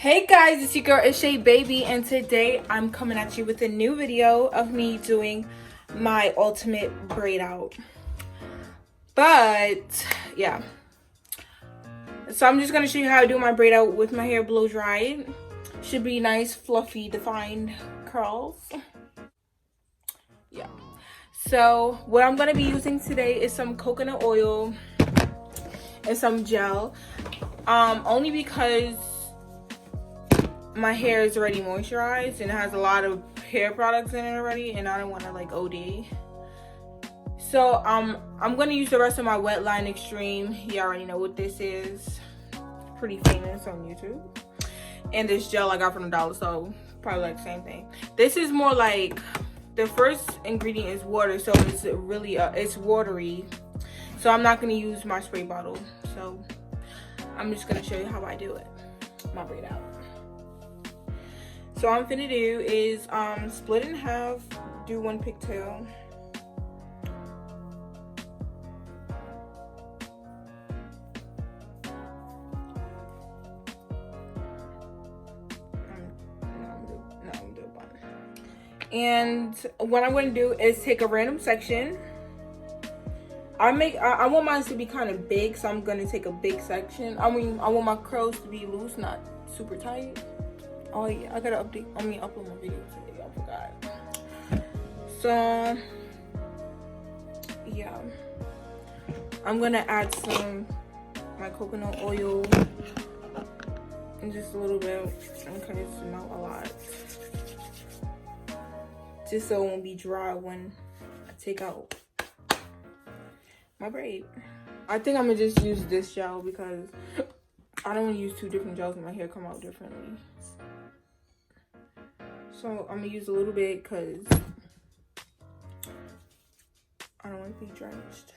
Hey guys, it's your girl Itschaybabii, and today I'm coming at you with a new video of me doing my ultimate braid out. But yeah, so I'm just gonna show you how I do my braid out with my hair blow dried. Should be nice, fluffy, defined curls. Yeah. So what I'm gonna be using today is some coconut oil and some gel. Only because my hair is already moisturized and it has a lot of hair products in it already, and I don't want to like OD. So I'm gonna use the rest of my Wet Line Extreme. You already know what this is. Pretty famous on YouTube. And this gel I got from the dollar store, probably like the same thing. This is more like, the first ingredient is water, so it's really it's watery. So I'm not gonna use my spray bottle. So I'm just gonna show you how I do it, my braid out. So what I'm finna do is split in half, do one pigtail. And what I'm going to do is take a random section. I want mine to be kind of big, so I'm going to take a big section. I want my curls to be loose, not super tight. Oh yeah, I gotta upload my video today. I forgot. So yeah, I'm gonna add some my coconut oil and just a little bit, okay, it's not a lot, just so it won't be dry when I take out my braid. I think I'm gonna just use this gel because I don't want to use two different gels and my hair come out differently. So I'm gonna use a little bit because I don't want to be drenched.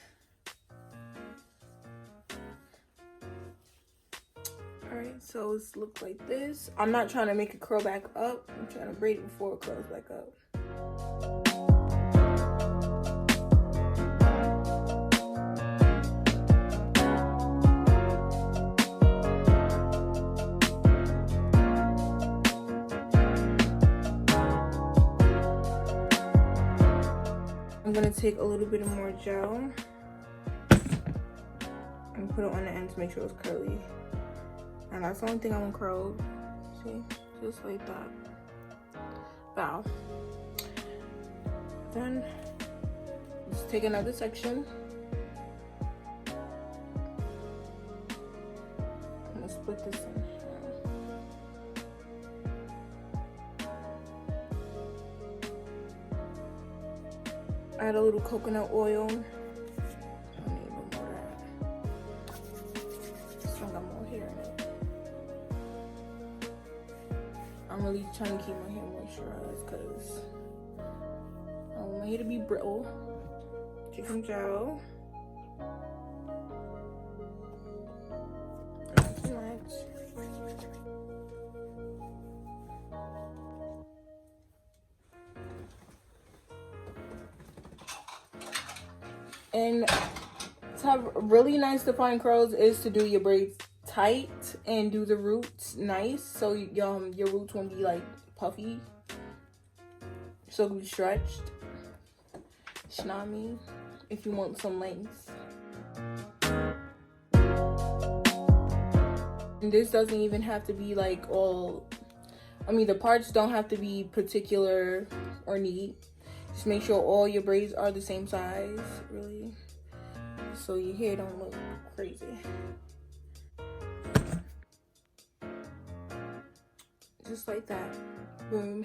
Alright, so it's look like this. I'm not trying to make it curl back up. I'm trying to braid it before it curls back up. I'm gonna take a little bit more gel and put it on the end to make sure it's curly. And that's the only thing I want curled. See? Just like that. Wow. Then let's take another section. I'm gonna split this in. Add a little coconut oil. I need a little more of that. This one got more hair in it. I'm really trying to keep my hair moisturized because I want my hair to be brittle. Take some gel. Not too much. And to have really nice defined curls is to do your braids tight and do the roots nice, so your roots won't be like puffy, so it'll be stretched. Shnami, if you want some length. And this doesn't even have to be like all, the parts don't have to be particular or neat. Just make sure all your braids are the same size, really, so your hair don't look crazy. Just like that. Boom.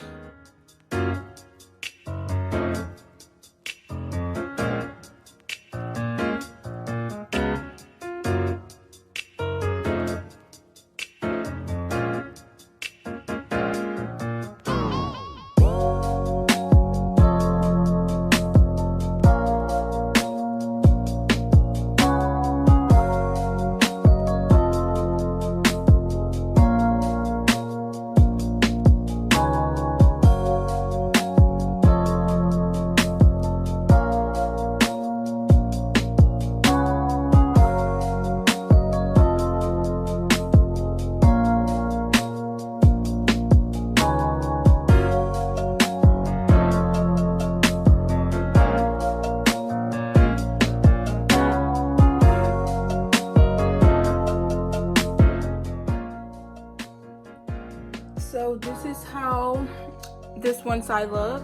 one side look.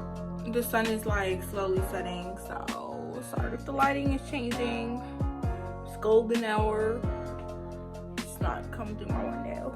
The sun is like slowly setting, so sorry if the lighting is changing. It's golden hour. It's not coming through my window.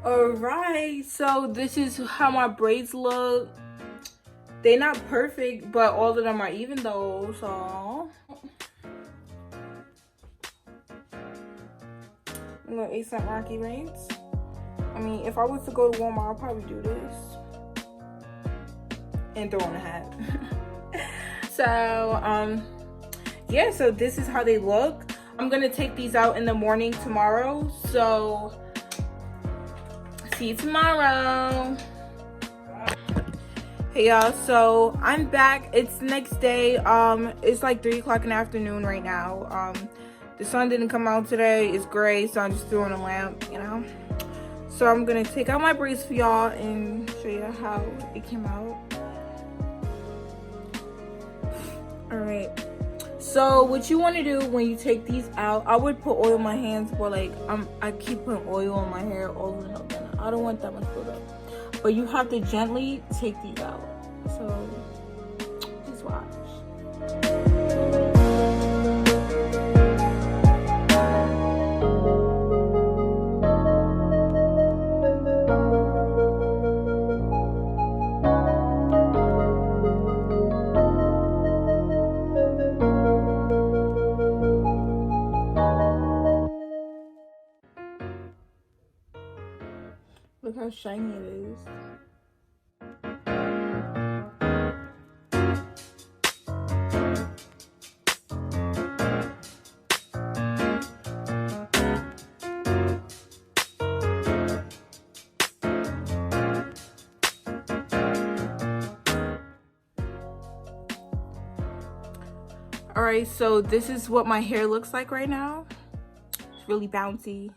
Alright, so this is how my braids look. They're not perfect, but all of them are even though, so little 8-cent Rocky braids. I mean, if I was to go to Walmart, I'll probably do this and throw on a hat. So yeah, so this is how they look. I'm gonna take these out in the morning tomorrow, so see you tomorrow. Hey y'all, so I'm back. It's the next day. It's like 3 o'clock in the afternoon right now. The sun didn't come out today. It's gray, so I just threw on a lamp, you know. So I'm gonna take out my braids for y'all and show you how it came out. All right, so what you want to do when you take these out, I would put oil in my hands, but like I keep putting oil on my hair over and over. I don't want that much buildup, but you have to gently take these out. So just watch. Look how shiny it is. All right, so this is what my hair looks like right now. It's really bouncy.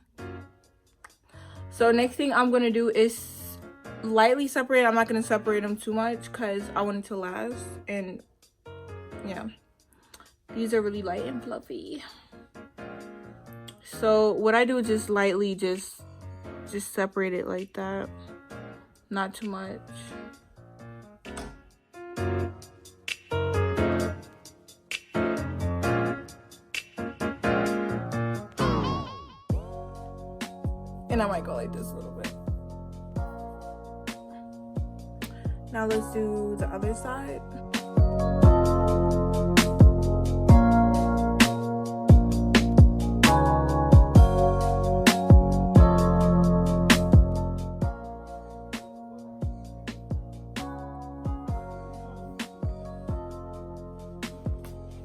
So next thing I'm gonna do is lightly separate. I'm not gonna separate them too much because I want it to last. And yeah, these are really light and fluffy. So what I do is just lightly just separate it like that, not too much. And I might go like this a little bit. Now let's do the other side.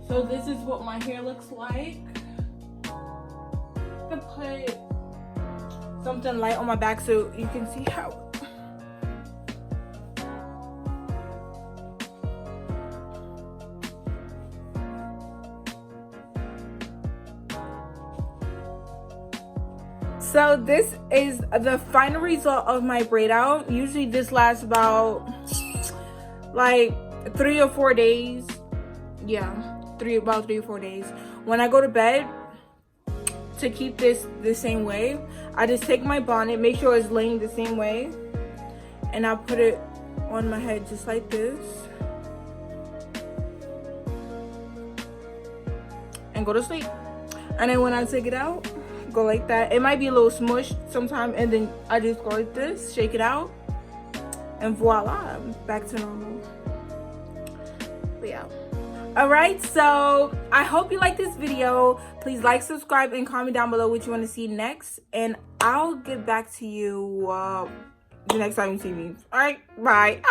So this is what my hair looks like. I'm gonna put something light on my back so you can see how. So this is the final result of my braid out. Usually this lasts about like 3 or 4 days. Yeah, about 3 or 4 days. When I go to bed, to keep this the same way, I just take my bonnet, make sure it's laying the same way, and I'll put it on my head just like this and go to sleep. And then when I take it out, go like that. It might be a little smushed sometimes, and then I just go like this, shake it out, and voila, back to normal. But yeah. Alright, so I hope you like this video. Please like, subscribe, and comment down below what you want to see next, and I'll get back to you the next time you see me. All right, bye.